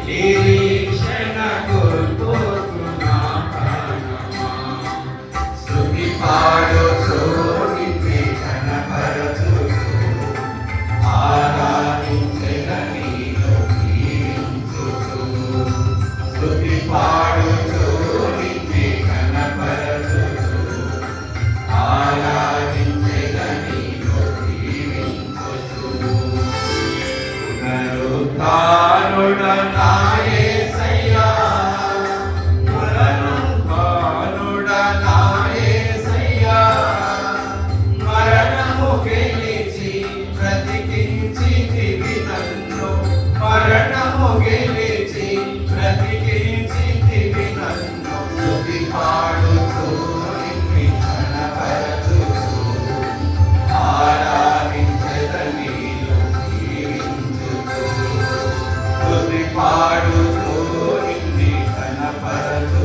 నిరీక్షణ కోల్పోతున్నా ప్రాణమా. స్తుతి పాడుచు నిన్నే కనపరచుచు ఆరాధించెద నీలో జీవించుచు. స్తుతి పాడుచు నిన్నే కనపరచుచు ఆరాధించెద నీలో జీవించుచు. పునరుత్థానుడ నా యేసయ్యా, పునరుత్థానుడ నా యేసయ్యా, మరణము గెలిచి బ్రతికించితివి నన్ను. మరణము గెలిచి బ్రతికించితివి నన్ను. స్తుతి పాడుచు నిన్ను కనపరచుచు ఆరాధించెద నీలో జీవించుచు. స్తుతి పాడుచు నిన్ను కనపరచుచు